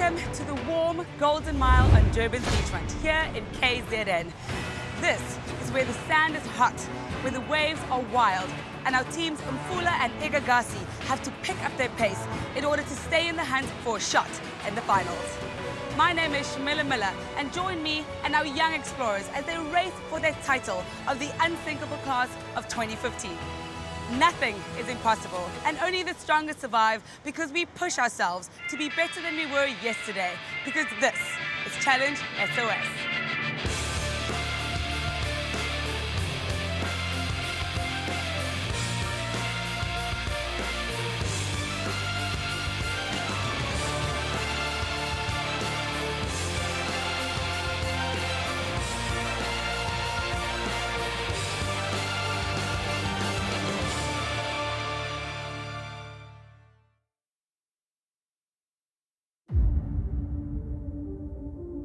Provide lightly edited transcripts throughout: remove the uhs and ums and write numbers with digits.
Welcome to the warm Golden Mile on Durban's beachfront here in KZN. This is where the sand is hot, where the waves are wild, and our teams Umfula and Igagasi have to pick up their pace in order to stay in the hunt for a shot in the finals. My name is Shamila Miller, and join me and our young explorers as they race for their title of the Unsinkable class of 2015. Nothing is impossible, and only the strongest survive because we push ourselves to be better than we were yesterday, because this is Challenge SOS.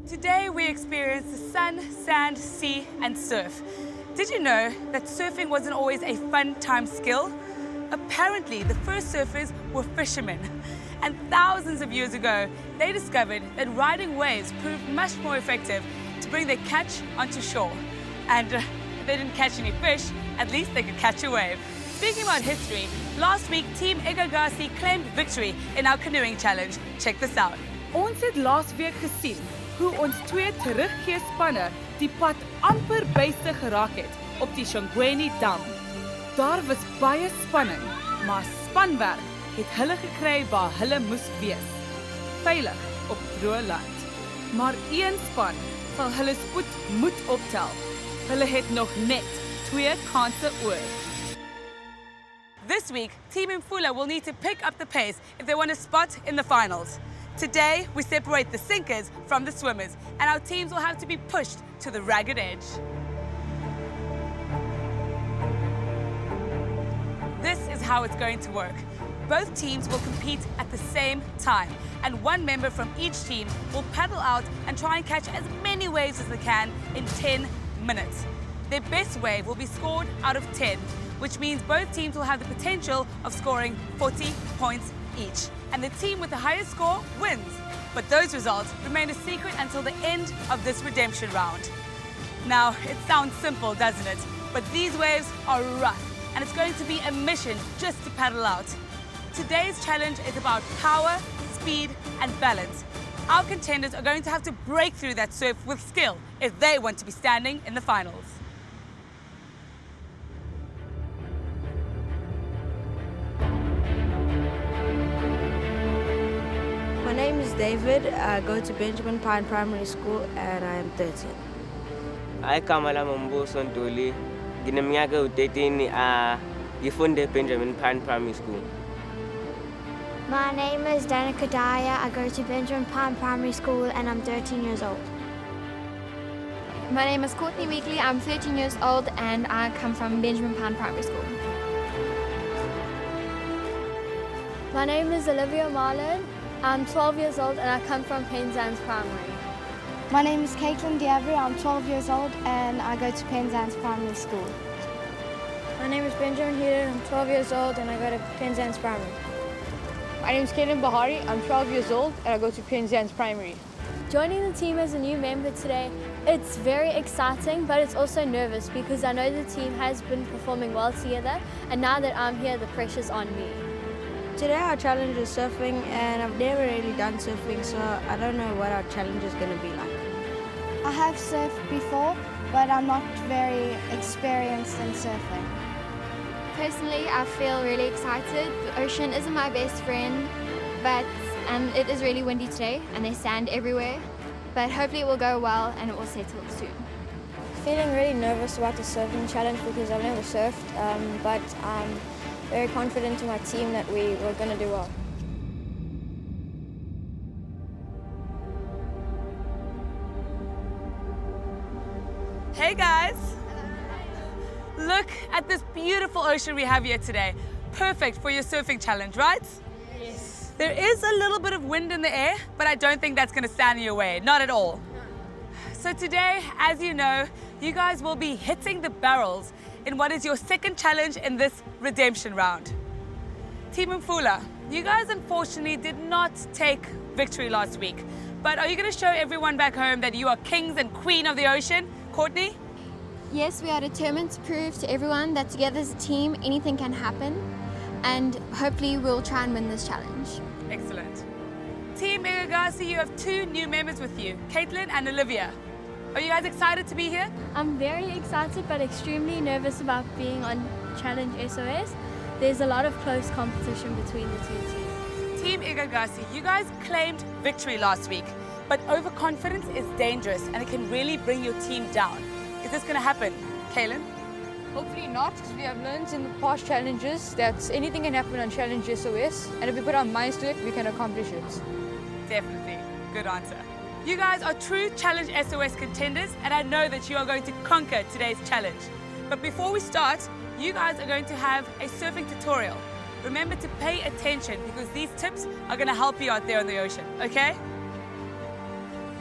Today we experience the sun, sand, sea and surf. Did you know that surfing wasn't always a fun-time skill? Apparently the first surfers were fishermen, and thousands of years ago they discovered that riding waves proved much more effective to bring their catch onto shore. And if they didn't catch any fish, at least they could catch a wave. Speaking about history, last week Team Igagasi claimed victory in our canoeing challenge. Check this out. Ons het laasweek gesien hoe ons twee teruggee spanne die pad amper byste geraak het op die Shongweni dam. Daar was baie spanning, maar spanwerk het hulle gekry waar hulle moes wees, veilig op droë land. Maar een span sal hulle spoed moet optel. Hulle het nog net 2 kanse oor. This week, Team Umfula will need to pick up the pace if they want a spot in the finals. Today, we separate the sinkers from the swimmers, and our teams will have to be pushed to the ragged edge. This is how it's going to work. Both teams will compete at the same time, and one member from each team will paddle out and try and catch as many waves as they can in 10 minutes. Their best wave will be scored out of 10, which means both teams will have the potential of scoring 40 points each. And the team with the highest score wins. But those results remain a secret until the end of this redemption round. Now, it sounds simple, doesn't it? But these waves are rough, and it's going to be a mission just to paddle out. Today's challenge is about power, speed, and balance. Our contenders are going to have to break through that surf with skill if they want to be standing in the finals. My name is David. I go to Benjamin Pine Primary School and I am 13. Ay kamala mambuso ntuli gineminyaka u13 gifunde Benjamin Pine Primary School. My name is Danica Daya. I go to Benjamin Pine Primary School and I'm 13 years old. My name is Courtney Weekly. I'm 13 years old and I come from Benjamin Pine Primary School. My name is Olivia Marlon. I'm 12 years old and I come from Penzance Primary. My name is Caitlin Diabri. I'm 12 years old and I go to Penzance Primary School. My name is Benjamin Heaton. I'm 12 years old and I go to Penzance Primary. My name is Kaden Bahari. I'm 12 years old and I go to Penzance Primary. Joining the team as a new member today, it's very exciting, but it's also nervous because I know the team has been performing well together, and now that I'm here, the pressure's on me. Today our challenge is surfing, and I've never really done surfing, so I don't know what our challenge is going to be like. I have surfed before, but I'm not very experienced in surfing. Personally, I feel really excited. The ocean isn't my best friend, but it is really windy today and there's sand everywhere. But hopefully it will go well and it will settle soon. Feeling really nervous about the surfing challenge because I've never surfed, but I'm very confident in my team that we're going to do well. Hey guys! Look at this beautiful ocean we have here today. Perfect for your surfing challenge, right? Yes. There is a little bit of wind in the air, but I don't think that's going to stand in your way, not at all. So today, as you know, you guys will be hitting the barrels in what is your second challenge in this redemption round. Team Umfula, You guys unfortunately did not take victory last week, but are you going to show everyone back home that you are kings and queen of the ocean? Courtney? Yes, we are determined to prove to everyone that together as a team, anything can happen, and hopefully we'll try and win this challenge. Excellent. Team Igagasi, you have 2 new members with you, Caitlin and Olivia. Are you guys excited to be here? I'm very excited but extremely nervous about being on Challenge SOS. There's a lot of close competition between the 2 teams. Team Igagasi, you guys claimed victory last week, but overconfidence is dangerous and it can really bring your team down. Is this going to happen, Kaylin? Hopefully not, because we have learned in the past challenges that anything can happen on Challenge SOS, and if we put our minds to it, we can accomplish it. Definitely. Good answer. You guys are true Challenge SOS contenders, and I know that you are going to conquer today's challenge. But before we start, you guys are going to have a surfing tutorial. Remember to pay attention because these tips are going to help you out there on the ocean, okay?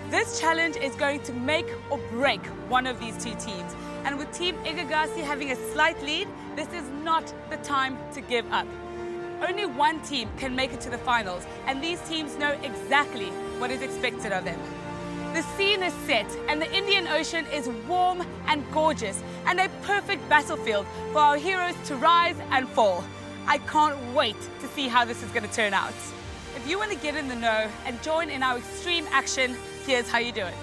This challenge is going to make or break one of these 2 teams. And with Team Igagasi having a slight lead, this is not the time to give up. Only one team can make it to the finals, and these teams know exactly what is expected of them. The scene is set, and the Indian Ocean is warm and gorgeous, and a perfect battlefield for our heroes to rise and fall. I can't wait to see how this is going to turn out. If you want to get in the know and join in our extreme action, here's how you do it.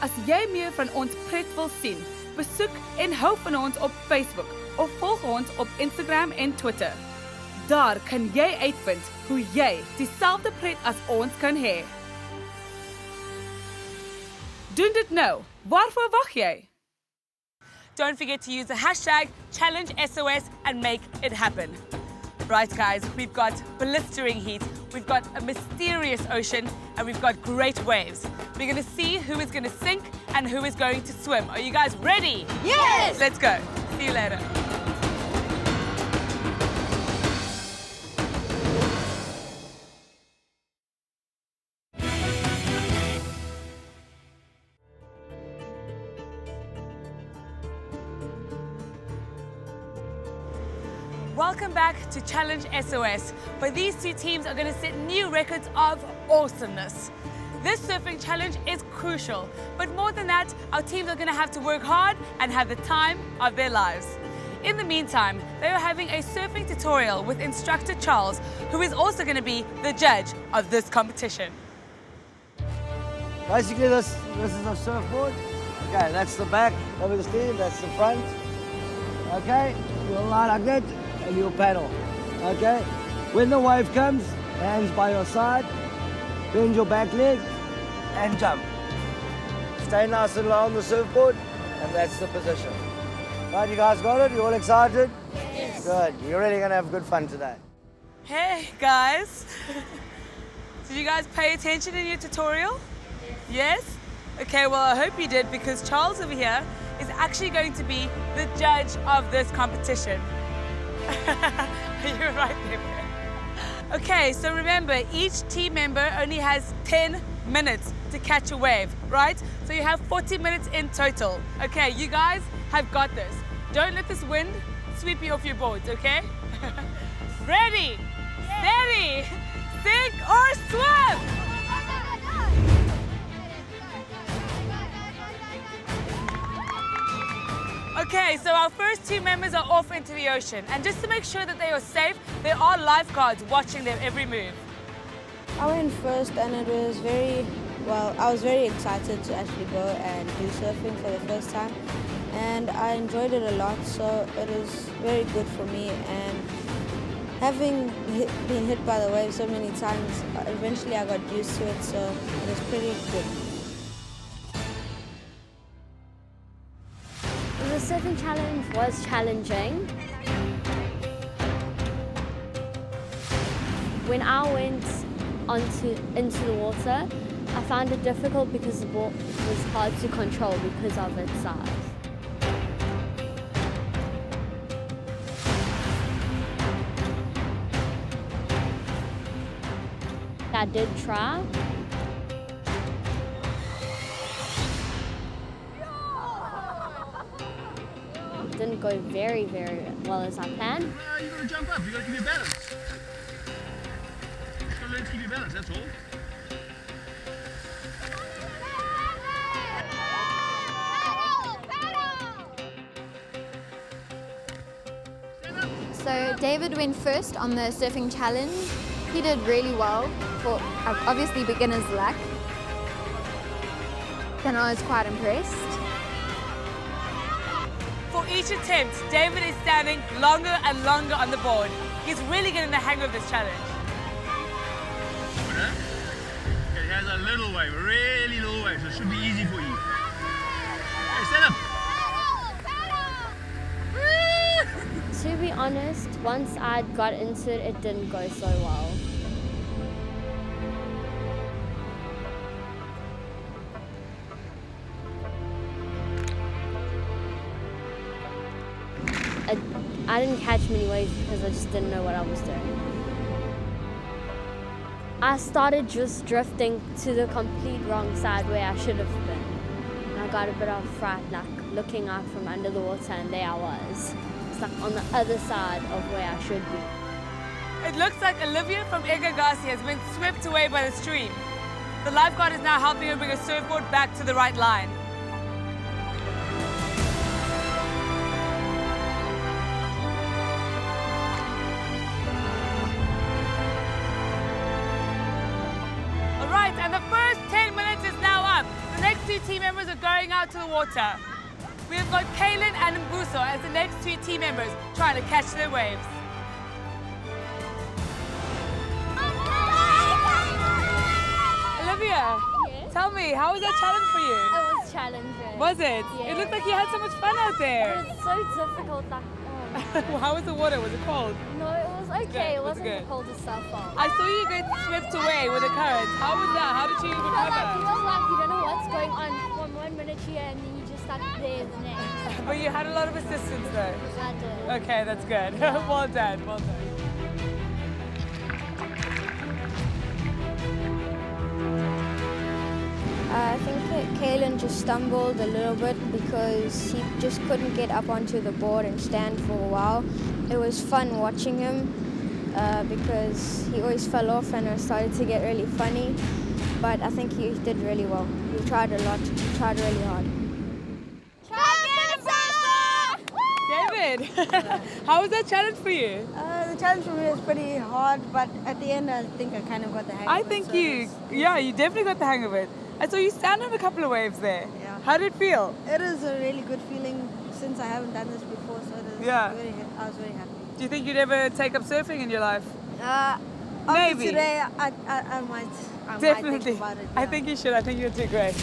As jy meer van ons pret wil sien, besoek en hou van ons op Facebook of volg ons op Instagram en Twitter. Daar kan jy uitvind hoe jy dieselfde pret as ons kan hê. Doen dit nou. Waarvoor wag jy? Don't forget to use the hashtag #ChallengeSOS and make it happen. Right guys, we've got blistering heat, we've got a mysterious ocean, and we've got great waves. We're going to see who is going to sink and who is going to swim. Are you guys ready? Yes! Let's go. See you later. Welcome back to Challenge SOS, where these 2 teams are going to set new records of awesomeness. This surfing challenge is crucial, but more than that, our teams are going to have to work hard and have the time of their lives. In the meantime, they are having a surfing tutorial with instructor Charles, who is also going to be the judge of this competition. Basically, this is a surfboard. Okay, that's the back of the steam, that's the front. Okay, you'll lie like that and you'll paddle. Okay, when the wave comes, hands by your side, bend your back leg and jump. Stay nice and low on the surfboard, and that's the position. Right, you guys got it? You all excited? Yes. Good. You're really going to have good fun today. Hey guys, did you guys pay attention in your tutorial? Yes? Okay, well I hope you did, because Charles over here is actually going to be the judge of this competition. You're right there. Okay, so remember, each team member only has 10 minutes to catch a wave, right? So you have 40 minutes in total. Okay, you guys have got this. Don't let this wind sweep you off your boards, okay? Ready, steady, sink or swim! Okay, so our first 2 members are off into the ocean. And just to make sure that they are safe, there are lifeguards watching their every move. I went first and it was I was very excited to actually go and do surfing for the first time. And I enjoyed it a lot, so it was very good for me. And having been hit by the wave so many times, eventually I got used to it, so it was pretty good. The surfing challenge was challenging. When I went into the water, I found it difficult because the board was hard to control because of its size. I did try. Didn't go very well as I planned. You're going to jump up. You've got to keep your balance. learn to keep your balance, that's all. So David went first on the surfing challenge. He did really well for obviously beginner's luck. Then I was quite impressed. For each attempt, David is standing longer and longer on the board. He's really getting the hang of this challenge. It has a little wave, a really little wave, so it should be easy for you. Hey, stand up. To be honest, once I got into it, it didn't go so well. I didn't catch many waves because I just didn't know what I was doing. I started just drifting to the complete wrong side where I should have been. And I got a bit of fright, like looking out from under the water, and there I was. It's like on the other side of where I should be. It looks like Olivia from Igagasi has been swept away by the stream. The lifeguard is now helping her bring her surfboard back to the right line. All right, and the first 10 minutes is now up. The next two team members are going out to the water. We have got Kaylin and Umfula as the next two team members trying to catch their waves. Olivia, tell me, how was that challenge for you? It was challenging. Was it? Yeah. It looked like you had so much fun out there. It was so difficult. Like, How was the water? Was it cold? no, it was okay. Good, It was wasn't good. the coldest so far. I saw you get swept away with the current. How was that? How did you It felt like recover? you don't know what's going on from 1 minute here and then you just stuck there the next. But you had a lot of assistance though. I did. Okay, that's good. Well done, well done. I think that Kaylin just stumbled a little bit because he just couldn't get up onto the board and stand for a while. It was fun watching him because he always fell off and it started to get really funny. But I think he did really well. He tried a lot. He tried really hard. David, how was that challenge for you? The challenge for me was pretty hard, but at the end I think I kind of got the hang of it. I think you definitely got the hang of it. I saw you stand on a couple of waves there. Yeah. How did it feel? It is a really good feeling since I haven't done this before, so it is Yeah. I was very happy. Do you think you'd ever take up surfing in your life? Maybe Maybe. today I might Definitely. think about it. I yeah. think you should. I think you'd do great.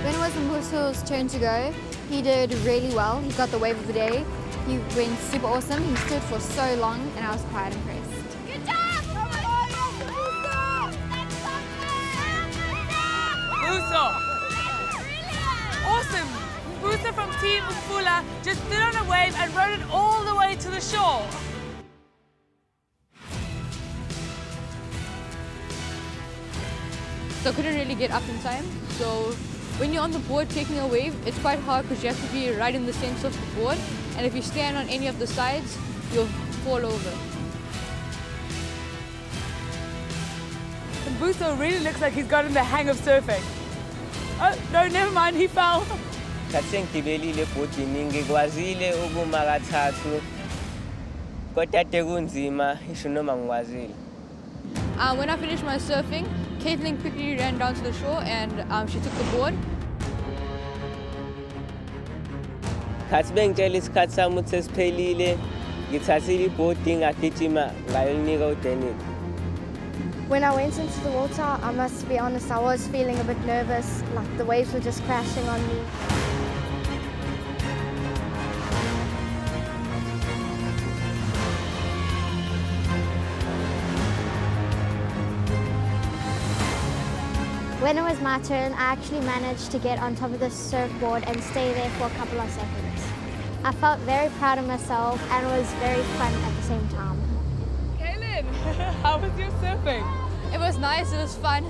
When it was Umfula's turn to go, he did really well. He got the wave of the day. He went super awesome. He stood for so long and I was quite impressed. Good job! Buso. Awesome. Buso from Team Umfula just stood on a wave and rode it all the way to the shore. So I couldn't really get up in time. So when you're on the board taking a wave, it's quite hard because you have to be right in the center of the board. And if you stand on any of the sides, you'll fall over. And Buso really looks like he's gotten the hang of surfing. Oh, no, never mind, he fell. Sengigibelile ebhodini ngikwazile ukuma kathathu. Kodwa kunzima isho noma ngikwazile. When I finished my surfing, Caitlin quickly ran down to the shore and she took the board. Khathi bengitshela isikhathi sami ukuthi sesiphelile, ngithathile ibhodi ngagijima ngayolinika uDaniel. When I went into the water, I must be honest, I was feeling a bit nervous, like the waves were just crashing on me. When it was my turn, I actually managed to get on top of the surfboard and stay there for a couple of seconds. I felt very proud of myself and it was very fun at the same time. Kaylin, how was your surfing? It was nice, it was fun,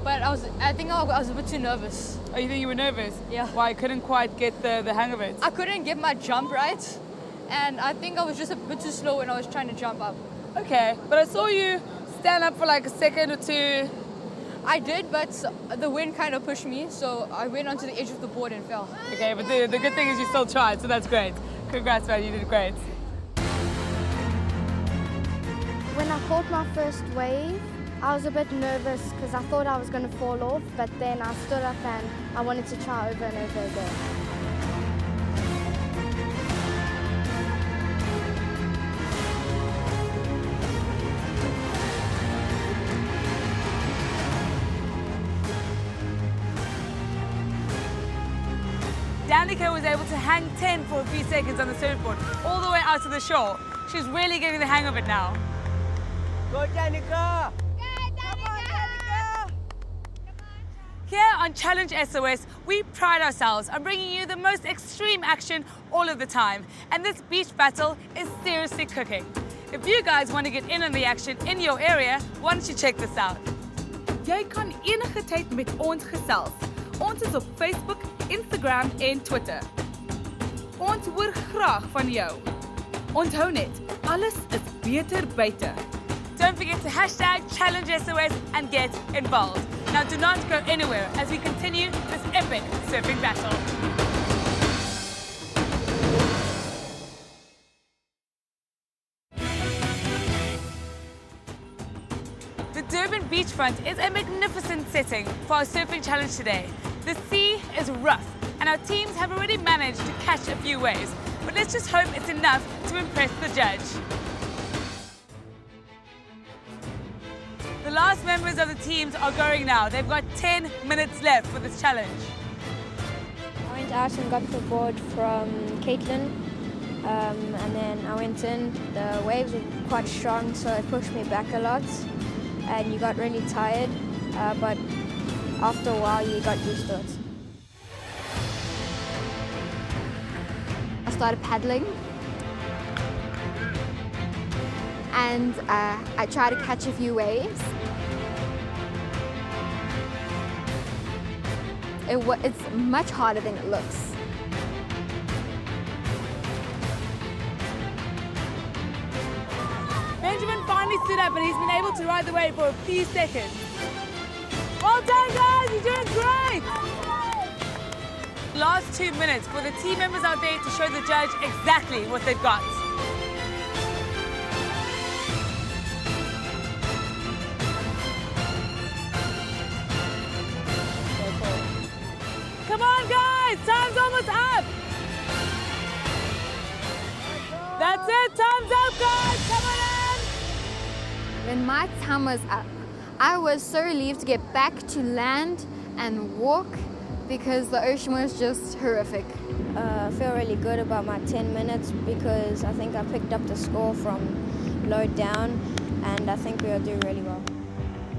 but I think I was a bit too nervous. Oh, you think you were nervous? Yeah. Why, couldn't quite get the hang of it? I couldn't get my jump right, and I think I was just a bit too slow when I was trying to jump up. Okay, but I saw you stand up for like a second or two. I did, but the wind kind of pushed me, so I went onto the edge of the board and fell. Okay, but the good thing is you still tried, so that's great. Congrats, man, you did great. When I caught my first wave, I was a bit nervous because I thought I was going to fall off, but then I stood up and I wanted to try over and over again. Danica was able to hang 10 for a few seconds on the surfboard, all the way out to the shore. She's really getting the hang of it now. Go, Danica! Here on Challenge SOS, we pride ourselves on bringing you the most extreme action all of the time. And this beach battle is seriously cooking. If you guys want to get in on the action in your area, why don't you check this out? Jy kan enige tyd met ons gesels. Ons is op Facebook, Instagram en Twitter. Ons hoor graag van jou. Onthou net, alles is beter buite. Don't forget to hashtag Challenge SOS and get involved. Now do not go anywhere as we continue this epic surfing battle. The Durban beachfront is a magnificent setting for our surfing challenge today. The sea is rough and our teams have already managed to catch a few waves, but let's just hope it's enough to impress the judge. The last members of the teams are going now. They've got 10 minutes left for this challenge. I went out and got the board from Caitlin, and then I went in. The waves were quite strong, so it pushed me back a lot, and you got really tired, but after a while you got used to it. I started paddling, and I tried to catch a few waves. It's much harder than it looks. Benjamin finally stood up and he's been able to ride the wave for a few seconds. Well done, guys, you're doing great! Last 2 minutes for the team members out there to show the judge exactly what they've got. Come on, guys, time's almost up. That's it, time's up, guys, come on in. When my time was up, I was so relieved to get back to land and walk because the ocean was just horrific. I feel really good about my 10 minutes because I think I picked up the score from low down, and I think we'll do really well.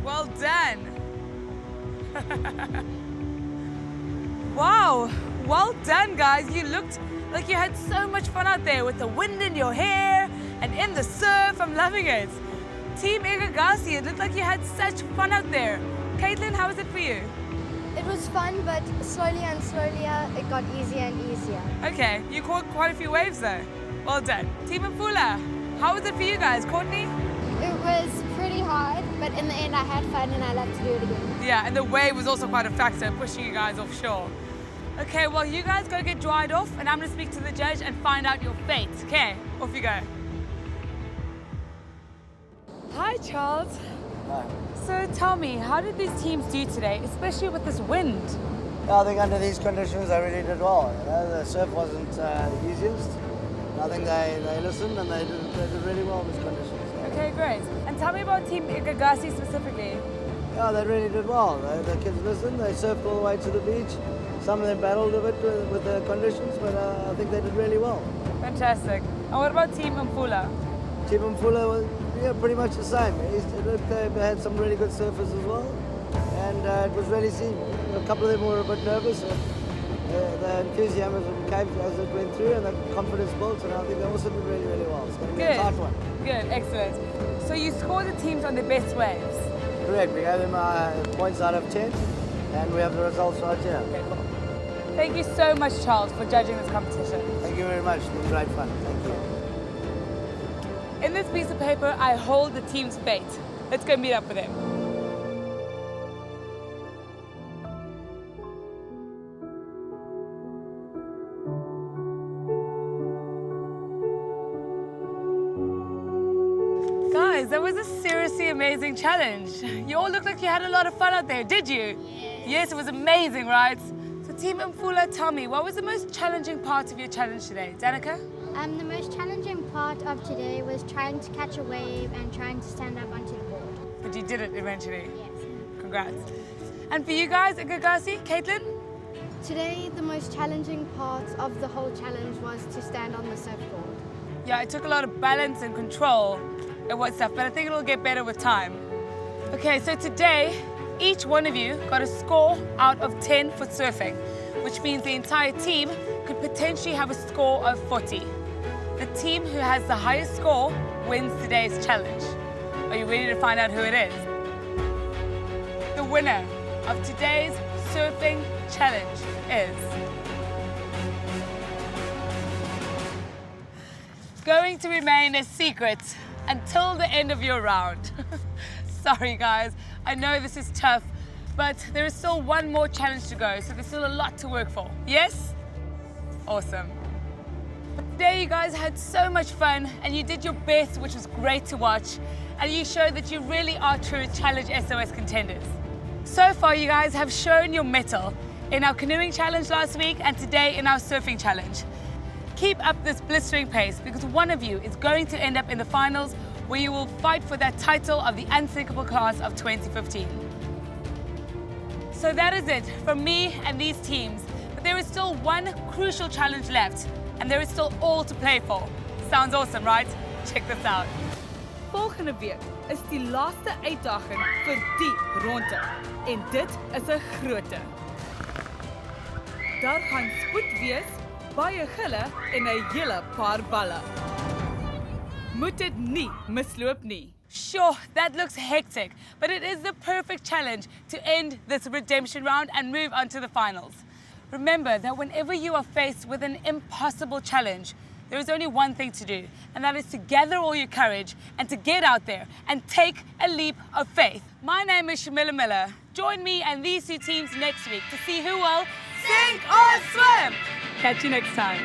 Well done. Wow, well done, guys. You looked like you had so much fun out there with the wind in your hair and in the surf. I'm loving it. Team Igagasi, it looked like you had such fun out there. Caitlin, how was it for you? It was fun, but slowly and slowly it got easier and easier. Okay, you caught quite a few waves though. Well done. Team Umfula, how was it for you guys? Courtney? It was pretty hard, but in the end I had fun and I love to do it again. Yeah, and the wave was also quite a factor, pushing you guys offshore. Okay, well, you guys go get dried off, and I'm going to speak to the judge and find out your fate. Okay, off you go. Hi, Charles. Hi. So tell me, how did these teams do today, especially with this wind? I think under these conditions they really did well. You know, the surf wasn't the easiest. I think they listened and they did really well in these conditions. Okay, great. And tell me about Team Igagasi specifically. Yeah, they really did well. The kids listened, they surfed all the way to the beach. Some of them battled a bit with the conditions, but I think they did really well. Fantastic. And what about Team Umfula? Team Umfula was pretty much the same. They had some really good surfers as well, and it was really seen. A couple of them were a bit nervous. The enthusiasm came as it went through, and the confidence built, and I think they also did really, really well. It's going to be a tight one. Good, excellent. So you scored the teams on their best waves? Correct. We gave them points out of 10, and we have the results right here. Okay, cool. Thank you so much, Charles, for judging this competition. Thank you very very much. It's been great fun. Thank you. In this piece of paper, I hold the team's fate. Let's go meet up with them. Guys, that was a seriously amazing challenge. You all looked like you had a lot of fun out there, did you? Yes, it was amazing, right? So Team Umfula, tell me, what was the most challenging part of your challenge today? Danica? The most challenging part of today was trying to catch a wave and trying to stand up onto the board. But you did it eventually. Yes. Congrats. And for you guys, Igagasi, Caitlin? Today, the most challenging part of the whole challenge was to stand on the surfboard. Yeah, it took a lot of balance and control and what stuff, but I think it'll get better with time. Okay, so today, each one of you got a score out of 10 for surfing, which means the entire team could potentially have a score of 40. The team who has the highest score wins today's challenge. Are you ready to find out who it is? The winner of today's surfing challenge is going to remain a secret until the end of your round. Sorry guys, I know this is tough, but there is still one more challenge to go, so there's still a lot to work for. Yes? Awesome. Today you guys had so much fun and you did your best, which was great to watch, and you showed that you really are true Challenge SOS contenders. So far you guys have shown your mettle in our canoeing challenge last week and today in our surfing challenge. Keep up this blistering pace because one of you is going to end up in the finals where you will fight for that title of the unsinkable class of 2015. So that is it from me and these teams, but there is still one crucial challenge left and there is still all to play for. Sounds awesome, right? Check this out. Volgende week is die laaste uitdaging vir die ronde en dit is 'n grootte. Daar gaan spoed wees, baie gille en 'n hele paar balle. Moet dit nie misloop nie. Sure, that looks hectic, but it is the perfect challenge to end this redemption round and move on to the finals. Remember that whenever you are faced with an impossible challenge, there is only one thing to do, and that is to gather all your courage and to get out there and take a leap of faith. My name is Shamila Miller. Join me and these two teams next week to see who will sink or swim. Catch you next time.